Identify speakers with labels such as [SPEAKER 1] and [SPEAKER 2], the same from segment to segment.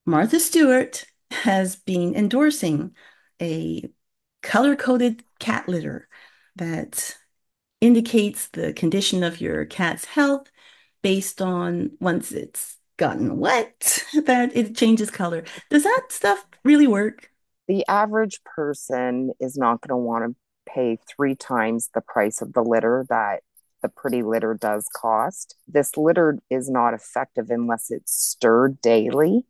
[SPEAKER 1] Martha Stewart has been endorsing a color-coded cat litter that indicates the condition of your cat's health based on once it's gotten wet, that it changes color. Does that stuff really work?
[SPEAKER 2] The average person is not going to want to pay three times the price of the litter that the pretty litter does cost. This litter is not effective unless it's stirred daily.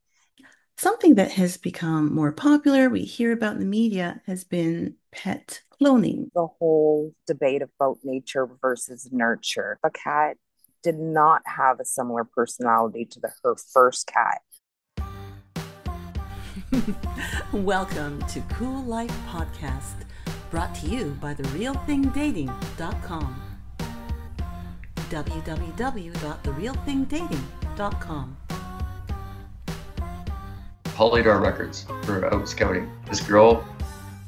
[SPEAKER 1] Something that has become more popular, we hear about in the media, has been pet cloning.
[SPEAKER 2] The whole debate about nature versus nurture. A cat did not have a similar personality to her first cat.
[SPEAKER 1] Welcome to CooLife Podcast, brought to you by therealthingdating.com. www.therealthingdating.com.
[SPEAKER 3] Polydor Records for out scouting. This girl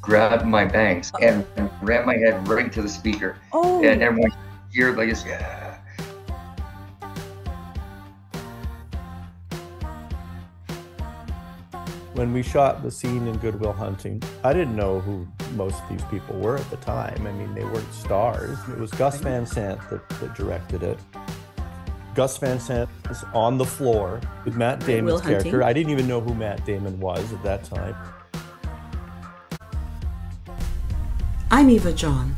[SPEAKER 3] grabbed my bangs and ran my head right into the speaker.
[SPEAKER 1] Oh,
[SPEAKER 3] And everyone here like this, yeah.
[SPEAKER 4] When we shot the scene in Good Will Hunting, I didn't know who most of these people were at the time. I mean, they weren't stars. It was Gus Van Sant that directed it. Gus Van Sant was on the floor with Matt Damon's character. I didn't even know who Matt Damon was at that time.
[SPEAKER 1] I'm Eva John.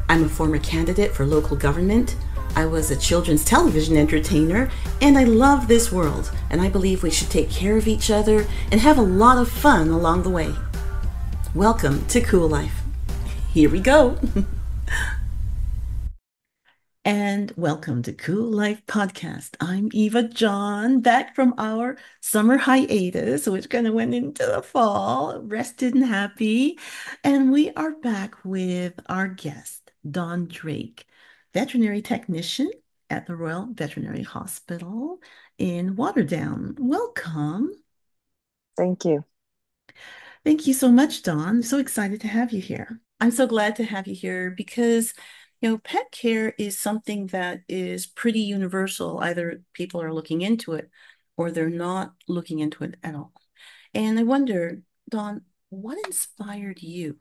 [SPEAKER 1] I'm a former candidate for local government. I was a children's television entertainer, and I love this world, and I believe we should take care of each other and have a lot of fun along the way. Welcome to CooLife. Here we go. And welcome to CooLife Podcast. I'm Eva John, back from our summer hiatus, which kind of went into the fall, rested and happy. And we are back with our guest, Dawn Drake, veterinary technician at the Royal Veterinary Hospital in Waterdown. Welcome.
[SPEAKER 2] Thank you.
[SPEAKER 1] Thank you so much, Dawn. So excited to have you here. I'm so glad to have you here because pet care is something that is pretty universal. Either people are looking into it or they're not looking into it at all. And I wonder, Dawn, what inspired you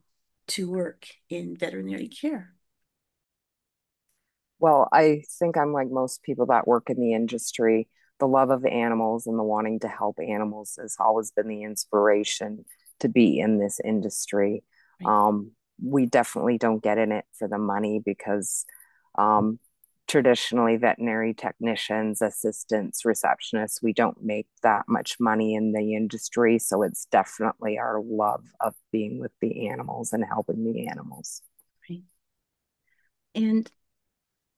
[SPEAKER 1] to work in veterinary care?
[SPEAKER 2] Well, I think I'm like most people that work in the industry. The love of animals and the wanting to help animals has always been the inspiration to be in this industry.
[SPEAKER 1] Right.
[SPEAKER 2] We definitely don't get in it for the money because traditionally veterinary technicians, assistants, receptionists, we don't make that much money in the industry. So it's definitely our love of being with the animals and helping the animals.
[SPEAKER 1] Right. And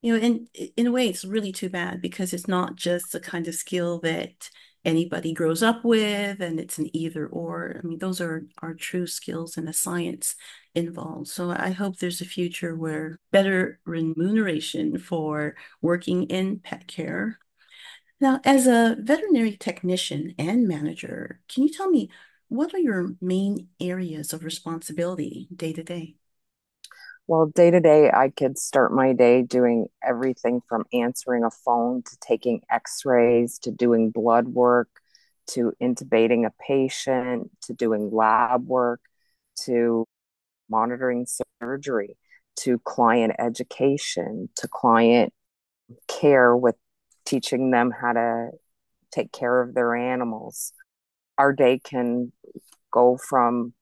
[SPEAKER 1] and in a way, it's really too bad because it's not just the kind of skill that anybody grows up with, and it's an either or. I mean, those are true skills and a science involved. So I hope there's a future where better remuneration for working in pet care. Now, as a veterinary technician and manager, can you tell me what are your main areas of responsibility day to day?
[SPEAKER 2] Well, day to day, I could start my day doing everything from answering a phone to taking x-rays to doing blood work to intubating a patient to doing lab work to monitoring surgery to client education to client care with teaching them how to take care of their animals. Our day can go from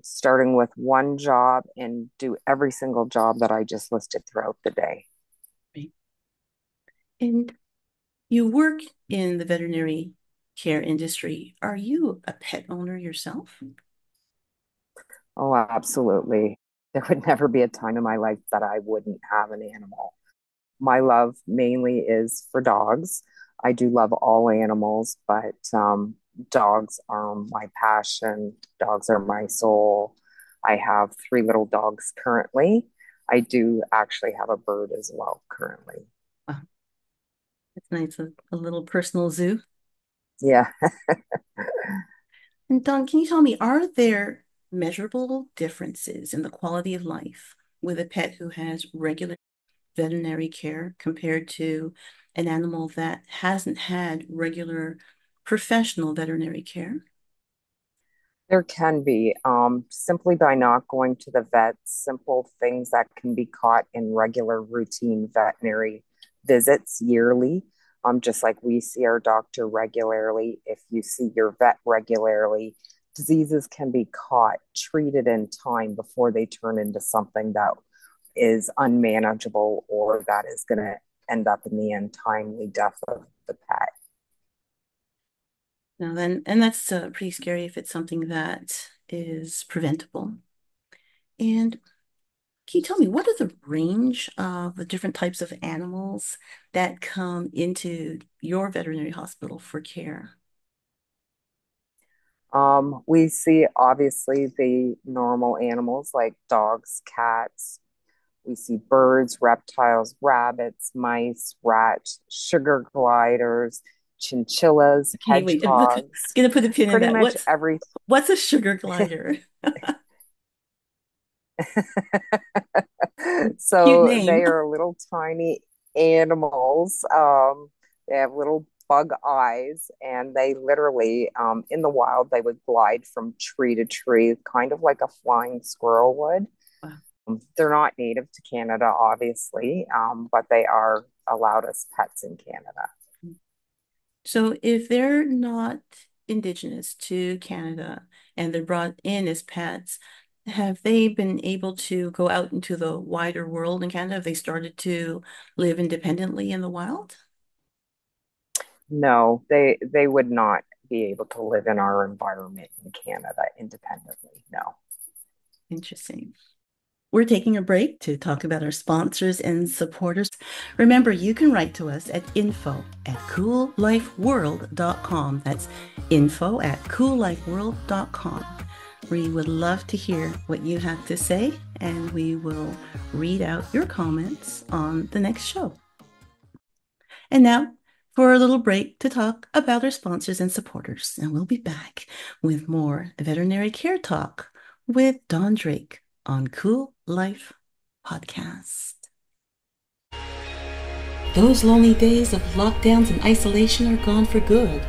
[SPEAKER 2] starting with one job and do every single job that I just listed throughout the day.
[SPEAKER 1] Right. And you work in the veterinary care industry. Are you a pet owner yourself?
[SPEAKER 2] Oh, absolutely. There would never be a time in my life that I wouldn't have an animal. My love mainly is for dogs. I do love all animals, but dogs are my passion. Dogs are my soul. I have three little dogs currently. I do actually have a bird as well currently.
[SPEAKER 1] Wow, that's nice. A little personal zoo.
[SPEAKER 2] Yeah.
[SPEAKER 1] And Don, can you tell me, are there measurable differences in the quality of life with a pet who has regular veterinary care compared to an animal that hasn't had regular professional veterinary care?
[SPEAKER 2] There can be, simply by not going to the vet, simple things that can be caught in regular routine veterinary visits yearly. Just like we see our doctor regularly, if you see your vet regularly, diseases can be caught, treated in time before they turn into something that is unmanageable or that is going to end up in the untimely death of the pet.
[SPEAKER 1] Now then, and that's pretty scary if it's something that is preventable. And can you tell me what are the range of the different types of animals that come into your veterinary hospital for care?
[SPEAKER 2] We see obviously the normal animals like dogs, cats. We see birds, reptiles, rabbits, mice, rats, sugar gliders, chinchillas,
[SPEAKER 1] Okay, wait, I'm
[SPEAKER 2] hedgehogs,
[SPEAKER 1] gonna put a pin in
[SPEAKER 2] pretty
[SPEAKER 1] that.
[SPEAKER 2] much every.
[SPEAKER 1] What's a sugar glider? Cute
[SPEAKER 2] So they
[SPEAKER 1] name.
[SPEAKER 2] are little tiny animals. They have little bug eyes, and they literally, in the wild, they would glide from tree to tree, kind of like a flying squirrel would.
[SPEAKER 1] Wow.
[SPEAKER 2] They're not native to Canada, obviously, but they are allowed as pets in Canada.
[SPEAKER 1] So if they're not indigenous to Canada and they're brought in as pets, have they been able to go out into the wider world in Canada? Have they started to live independently in the wild?
[SPEAKER 2] No, they would not be able to live in our environment in Canada independently. No.
[SPEAKER 1] Interesting. We're taking a break to talk about our sponsors and supporters. Remember, you can write to us at info@coollifeworld.com. That's info@coollifeworld.com. We would love to hear what you have to say, and we will read out your comments on the next show. And now for a little break to talk about our sponsors and supporters. And we'll be back with more veterinary care talk with Dawn Drake on CooLife Podcast. Those lonely days of lockdowns and isolation are gone for good.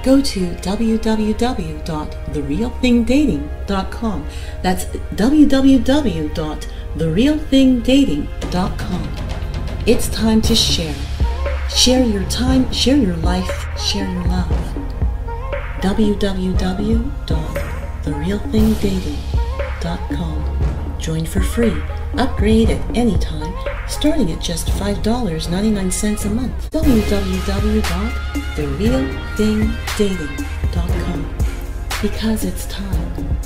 [SPEAKER 1] Go to www.therealthingdating.com. That's www.therealthingdating.com. It's time to share. Share your time, share your life, share your love. www.therealthingdating.com. Join for free. Upgrade at any time, starting at just $5.99 a month. www.therealthingdating.com. Because it's time.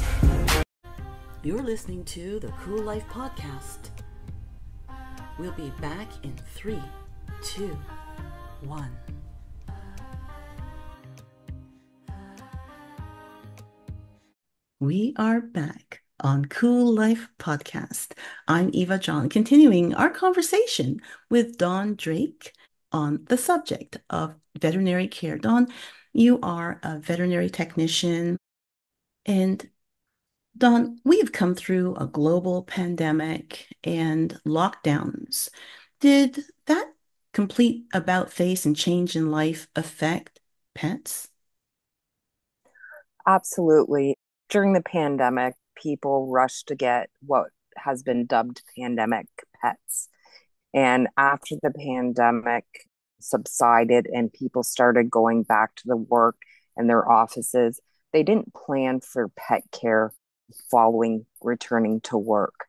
[SPEAKER 1] You're listening to the CooLife Podcast. We'll be back in 3, 2, 1. We are back on CooLife Podcast. I'm Eva John, continuing our conversation with Dawn Drake on the subject of veterinary care. Dawn, you are a veterinary technician, and Dawn, we have come through a global pandemic and lockdowns. Did that complete about face and change in life affect pets?
[SPEAKER 2] Absolutely. During the pandemic, people rushed to get what has been dubbed pandemic pets. And after the pandemic subsided and people started going back to the work and their offices, they didn't plan for pet care following returning to work.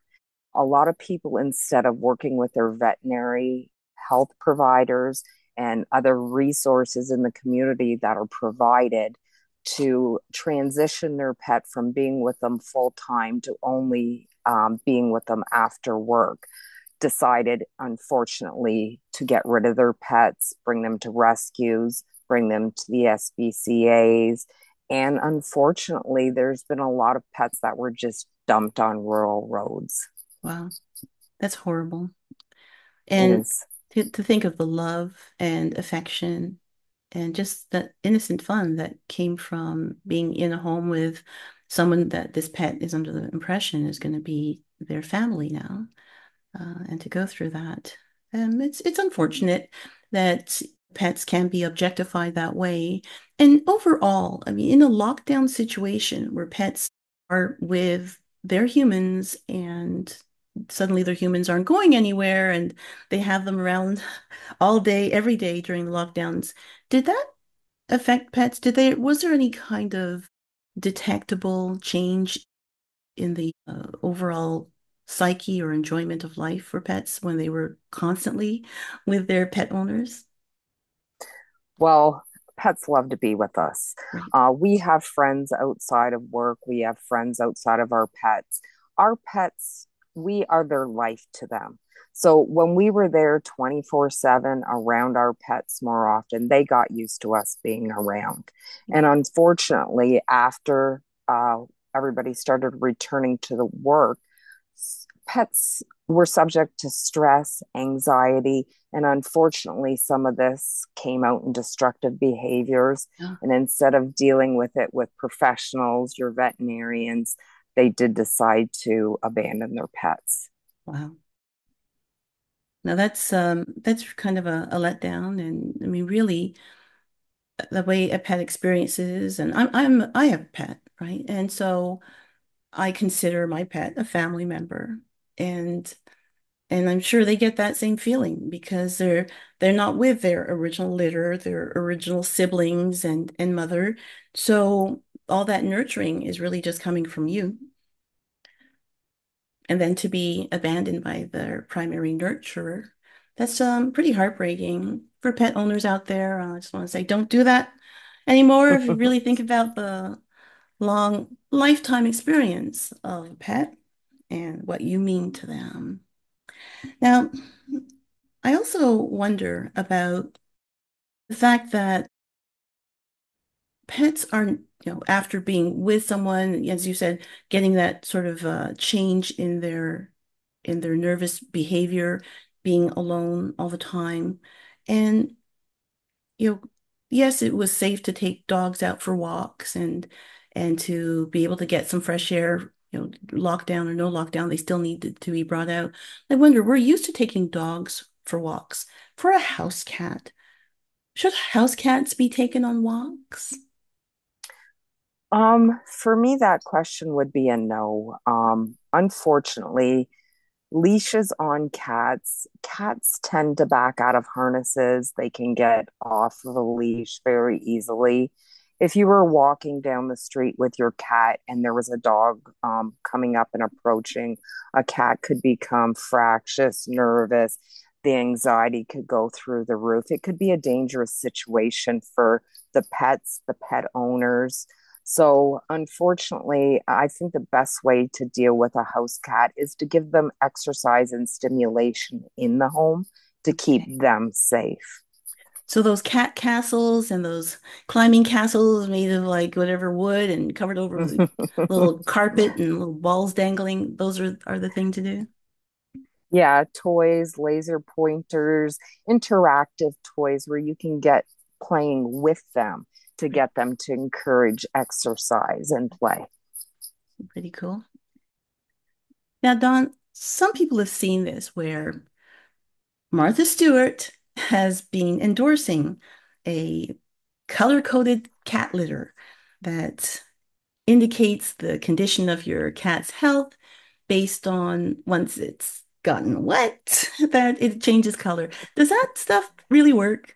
[SPEAKER 2] A lot of people, instead of working with their veterinary health providers and other resources in the community that are provided to transition their pet from being with them full time to only being with them after work, decided, unfortunately, to get rid of their pets, bring them to rescues, bring them to the SPCAs. And unfortunately, there's been a lot of pets that were just dumped on rural roads.
[SPEAKER 1] Wow, that's horrible.
[SPEAKER 2] It
[SPEAKER 1] And
[SPEAKER 2] is.
[SPEAKER 1] to think of the love and affection and just the innocent fun that came from being in a home with someone that this pet is under the impression is going to be their family now, and to go through that. It's unfortunate that pets can be objectified that way. And overall, I mean, in a lockdown situation where pets are with their humans and suddenly their humans aren't going anywhere and they have them around all day, every day during the lockdowns, did that affect pets? Was there any kind of detectable change in the overall psyche or enjoyment of life for pets when they were constantly with their pet owners?
[SPEAKER 2] Well, pets love to be with us.
[SPEAKER 1] Right.
[SPEAKER 2] We have friends outside of work. We have friends outside of our pets. Our pets, we are their life to them. So when we were there 24/7 around our pets more often, they got used to us being around. And unfortunately, after everybody started returning to the work, pets were subject to stress, anxiety, and unfortunately, some of this came out in destructive behaviors.
[SPEAKER 1] Yeah.
[SPEAKER 2] And instead of dealing with it with professionals, your veterinarians, they did decide to abandon their pets.
[SPEAKER 1] Wow. Now that's kind of a letdown, and I mean really the way a pet experiences, and I have a pet, right? And so I consider my pet a family member, and and I'm sure they get that same feeling because they're not with their original litter, their original siblings and mother. So all that nurturing is really just coming from you. And then to be abandoned by their primary nurturer, that's pretty heartbreaking for pet owners out there. I just want to say, don't do that anymore if you really think about the long lifetime experience of a pet and what you mean to them. Now, I also wonder about the fact that pets are, after being with someone, as you said, getting that sort of change in their nervous behavior, being alone all the time. And, you know, yes, it was safe to take dogs out for walks and to be able to get some fresh air, lockdown or no lockdown, they still needed to be brought out. I wonder, we're used to taking dogs for walks. For a house cat, should house cats be taken on walks?
[SPEAKER 2] For me, that question would be a no. Unfortunately, leashes on cats tend to back out of harnesses. They can get off of a leash very easily. If you were walking down the street with your cat and there was a dog coming up and approaching, a cat could become fractious, nervous. The anxiety could go through the roof. It could be a dangerous situation for the pets, the pet owners. So, unfortunately, I think the best way to deal with a house cat is to give them exercise and stimulation in the home to keep
[SPEAKER 1] Okay.
[SPEAKER 2] them safe.
[SPEAKER 1] So those cat castles and those climbing castles made of like whatever wood and covered over with little carpet and little balls dangling, those are the thing to do.
[SPEAKER 2] Yeah, toys, laser pointers, interactive toys where you can get playing with them to
[SPEAKER 1] Right.
[SPEAKER 2] get them to encourage exercise and play.
[SPEAKER 1] Pretty cool. Now, Don, some people have seen this where Martha Stewart has been endorsing a color-coded cat litter that indicates the condition of your cat's health based on once it's gotten wet, that it changes color. Does that stuff really work?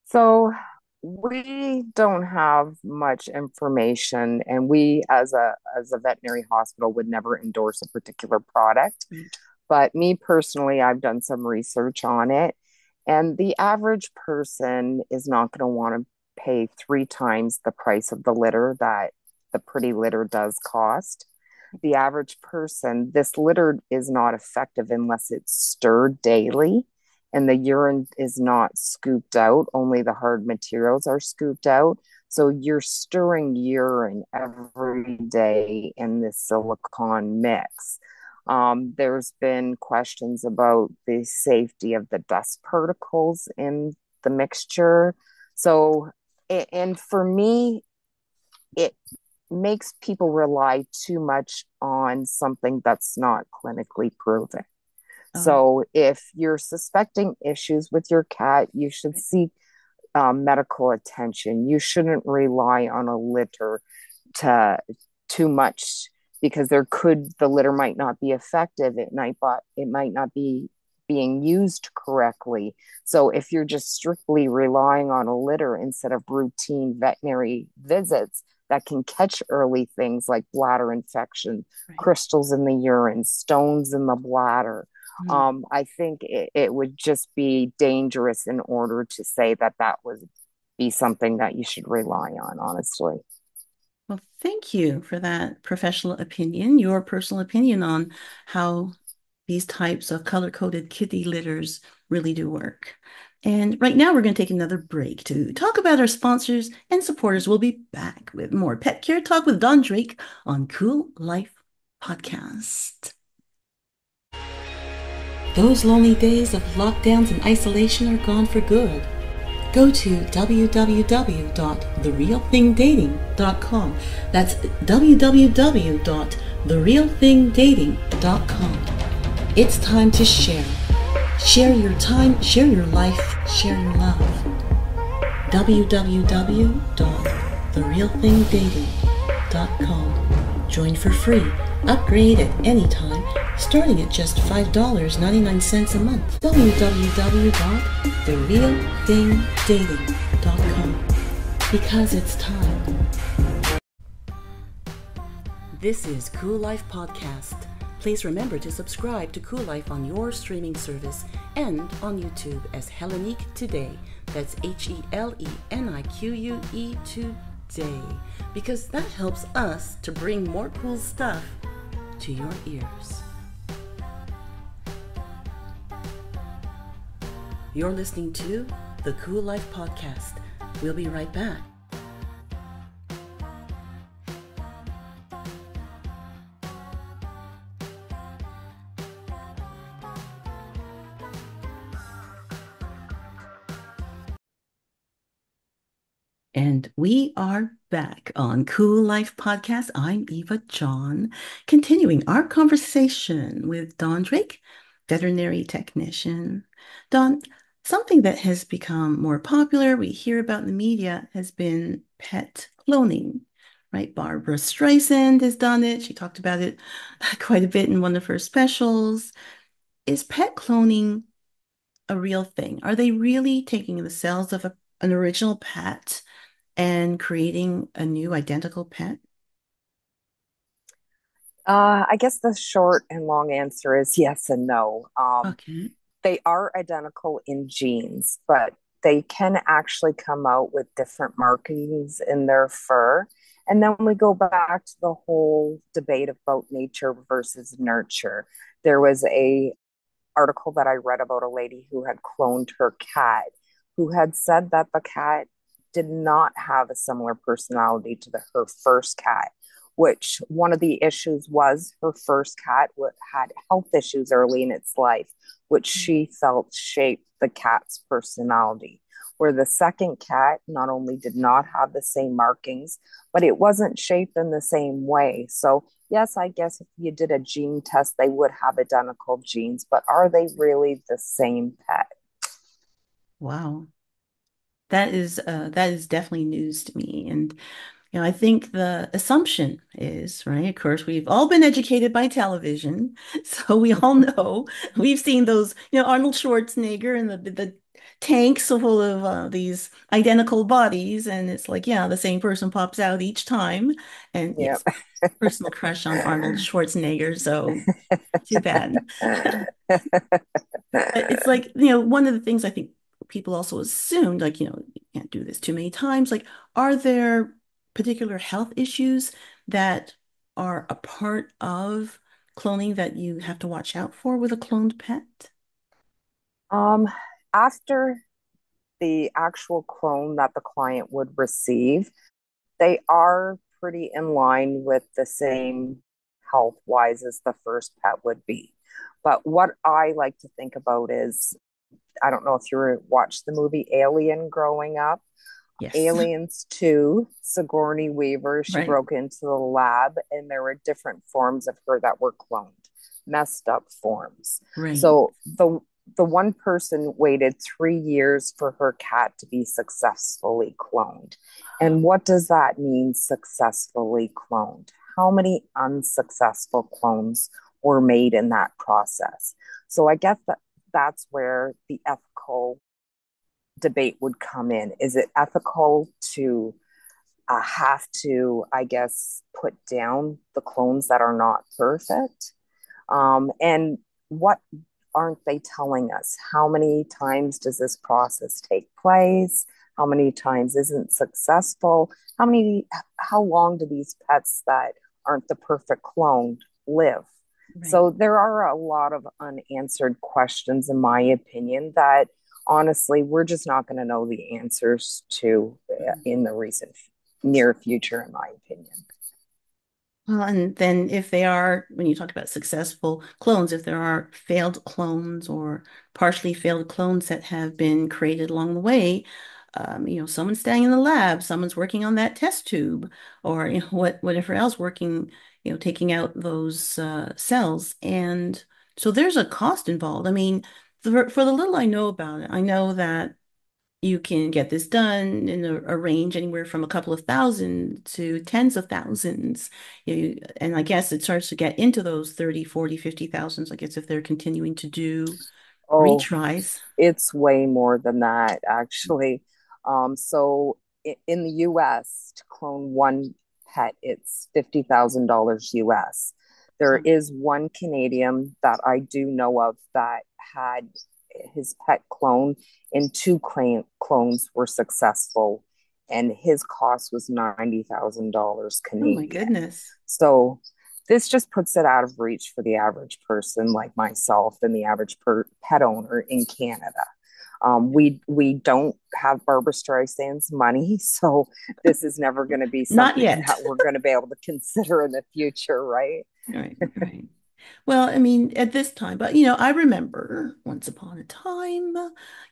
[SPEAKER 2] So we don't have much information, and we as a veterinary hospital would never endorse a particular product.
[SPEAKER 1] Right.
[SPEAKER 2] But me personally, I've done some research on it, and the average person is not going to want to pay three times the price of the litter that the pretty litter does cost. The average person, this litter is not effective unless it's stirred daily and the urine is not scooped out, only the hard materials are scooped out. So you're stirring urine every day in this silicone mix. There's been questions about the safety of the dust particles in the mixture. So, and for me, it makes people rely too much on something that's not clinically proven.
[SPEAKER 1] Oh,
[SPEAKER 2] So if you're suspecting issues with your cat, you should seek medical attention. You shouldn't rely on a litter to too much because the litter might not be effective. It might not be being used correctly. So if you're just strictly relying on a litter instead of routine veterinary visits that can catch early things like bladder infection,
[SPEAKER 1] right.
[SPEAKER 2] crystals in the urine, stones in the bladder,
[SPEAKER 1] Mm.
[SPEAKER 2] I think it would just be dangerous in order to say that that would be something that you should rely on, honestly.
[SPEAKER 1] Well, thank you for that professional opinion, your personal opinion on how these types of color-coded kitty litters really do work. And right now, we're going to take another break to talk about our sponsors and supporters. We'll be back with more Pet Care Talk with Don Drake on CooLife Podcast. Those lonely days of lockdowns and isolation are gone for good. Go to www.therealthingdating.com. That's www.therealthingdating.com. It's time to share. Share your time, share your life, share your love. www.therealthingdating.com. Join for free. Upgrade at any time, starting at just $5.99 a month. www.therealthingdating.com. Because it's time. This is CooLife Podcast. Please remember to subscribe to CooLife on your streaming service and on YouTube as Hellenique Today. That's HELENIQUE Today. Because that helps us to bring more cool stuff to your ears. You're listening to the CooLife Podcast. We'll be right back. And we are back on CooLife Podcast. I'm Eva John, continuing our conversation with Don Drake, veterinary technician. Don, something that has become more popular, we hear about in the media, has been pet cloning, right? Barbara Streisand has done it. She talked about it quite a bit in one of her specials. Is pet cloning a real thing? Are they really taking the cells of an original pet and creating a new identical pet?
[SPEAKER 2] I guess the short and long answer is yes and no.
[SPEAKER 1] Okay.
[SPEAKER 2] They are identical in genes, but they can actually come out with different markings in their fur. And then we go back to the whole debate about nature versus nurture. There was a article that I read about a lady who had cloned her cat, who had said that the cat did not have a similar personality to her first cat, which one of the issues was her first cat had health issues early in its life, which she felt shaped the cat's personality. Where the second cat not only did not have the same markings, but it wasn't shaped in the same way. So, yes, I guess if you did a gene test, they would have identical genes, but are they really the same pet?
[SPEAKER 1] Wow. That is definitely news to me. And I think the assumption is, right, of course, we've all been educated by television, so we all know, we've seen those, Arnold Schwarzenegger and the tanks full of these identical bodies, and it's like, yeah, the same person pops out each time. And
[SPEAKER 2] Yep.
[SPEAKER 1] yes, personal crush on Arnold Schwarzenegger, so too bad. But it's like, one of the things I think people also assumed, like, you can't do this too many times. Like, are there particular health issues that are a part of cloning that you have to watch out for with a cloned pet?
[SPEAKER 2] Um, After the actual clone that the client would receive, they are pretty in line with the same health wise as the first pet would be. But what I like to think about is, I don't know if you watched the movie Alien growing up.
[SPEAKER 1] Yes.
[SPEAKER 2] Aliens 2, Sigourney Weaver, she
[SPEAKER 1] Right.
[SPEAKER 2] broke into the lab and there were different forms of her that were cloned. messed up forms.
[SPEAKER 1] Right.
[SPEAKER 2] So the one person waited 3 years for her cat to be successfully cloned. And what does that mean, successfully cloned? How many unsuccessful clones were made in that process? So I guess that's where the ethical debate would come in. Is it ethical to have to, I guess, put down the clones that are not perfect? And what aren't they telling us? How many times does this process take place? How many times isn't successful? How long do these pets that aren't the perfect clone live?
[SPEAKER 1] Right.
[SPEAKER 2] So there are a lot of unanswered questions, in my opinion, that honestly, we're just not going to know the answers to in the recent near future, in my opinion.
[SPEAKER 1] Well, and then if they are, when you talk about successful clones, if there are failed clones or partially failed clones that have been created along the way, someone's staying in the lab, someone's working on that test tube, or whatever else working, taking out those cells, and so there's a cost involved. I mean, for the little I know about it, I know that you can get this done in a range anywhere from a couple of thousand to tens of thousands. And I guess it starts to get into those 30, 40, 50,000s, I guess, if they're continuing to do
[SPEAKER 2] Oh,
[SPEAKER 1] retries.
[SPEAKER 2] it's way more than that, actually. So in the US, to clone one pet, it's $50,000 US. There
[SPEAKER 1] So,
[SPEAKER 2] is one Canadian that I do know of that had his pet clone, and two clones were successful, and his cost was $90,000
[SPEAKER 1] oh my
[SPEAKER 2] Canadian.
[SPEAKER 1] goodness.
[SPEAKER 2] So this just puts it out of reach for the average person like myself and the average pet owner in Canada. We don't have Barbara Streisand's money, so this is never going to be
[SPEAKER 1] Not
[SPEAKER 2] something
[SPEAKER 1] yet.
[SPEAKER 2] that we're going to be able to consider in the future, right?
[SPEAKER 1] Right, right. Well, I mean, at this time, but I remember once upon a time,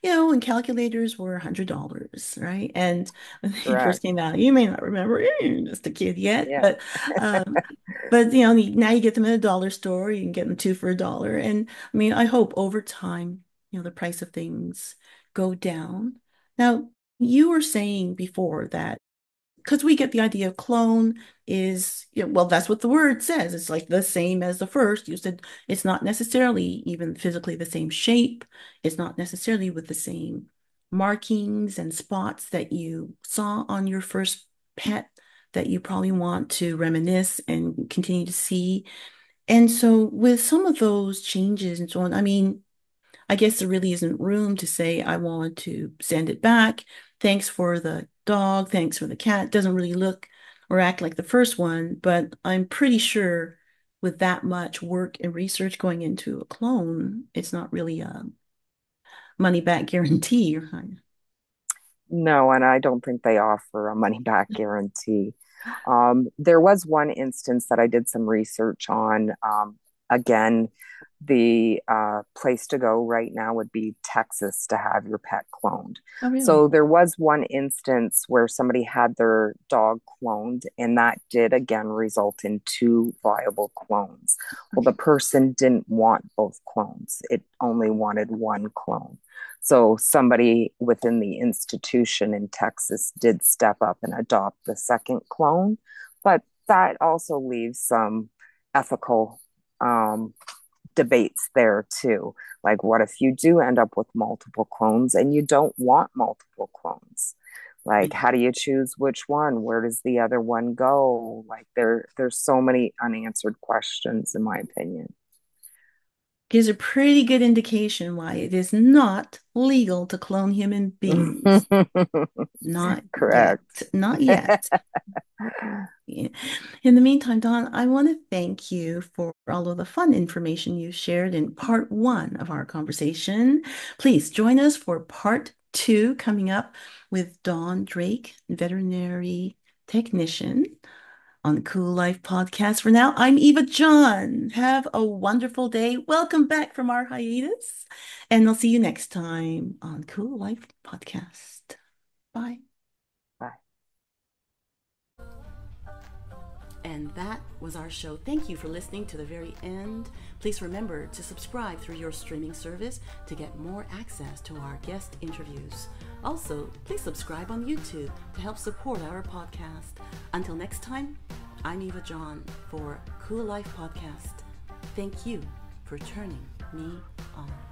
[SPEAKER 1] when calculators were $100, right? And when they first
[SPEAKER 2] Correct.
[SPEAKER 1] came out, you may not remember, you're just a kid yet,
[SPEAKER 2] Yeah.
[SPEAKER 1] but now you get them at a dollar store, you can get them two for a dollar. And I mean, I hope over time, the price of things go down. Now, you were saying before that because we get the idea of clone is, well, that's what the word says. It's like the same as the first. You said it's not necessarily even physically the same shape. It's not necessarily with the same markings and spots that you saw on your first pet that you probably want to reminisce and continue to see. And so with some of those changes and so on, I mean, I guess there really isn't room to say, I want to send it back. Thanks for the dog. Thanks for the cat. It doesn't really look or act like the first one, but I'm pretty sure with that much work and research going into a clone, it's not really a money back guarantee. Right?
[SPEAKER 2] No, and I don't think they offer a money back guarantee. There was one instance that I did some research on. Again, the place to go right now would be Texas to have your pet cloned.
[SPEAKER 1] Oh,
[SPEAKER 2] So
[SPEAKER 1] really?
[SPEAKER 2] there was one instance where somebody had their dog cloned, and that did again result in two viable clones. Well, the
[SPEAKER 1] Okay.
[SPEAKER 2] person didn't want both clones, it only wanted one clone. So somebody within the institution in Texas did step up and adopt the second clone, but that also leaves some ethical debates there too. Like, what if you do end up with multiple clones and you don't want multiple clones? Like,
[SPEAKER 1] Right.
[SPEAKER 2] how do you choose which one? Where does the other one go? Like, there's so many unanswered questions, in my opinion.
[SPEAKER 1] Gives a pretty good indication why it is not legal to clone human beings. Not yet.
[SPEAKER 2] Correct.
[SPEAKER 1] Not yet. Yeah. In the meantime, Don, I want to thank you for all of the fun information you shared in part one of our conversation. Please join us for part two coming up with Dawn Drake, veterinary technician on the CooLife Podcast. For now, I'm Eva John. Have a wonderful day. Welcome back from our hiatus, and I'll see you next time on CooLife Podcast. Bye.
[SPEAKER 2] Bye.
[SPEAKER 1] And that was our show. Thank you for listening to the very end. Please remember to subscribe through your streaming service to get more access to our guest interviews. Also, please subscribe on YouTube to help support our podcast. Until next time, I'm Eva John for CooLife Podcast. Thank you for turning me on.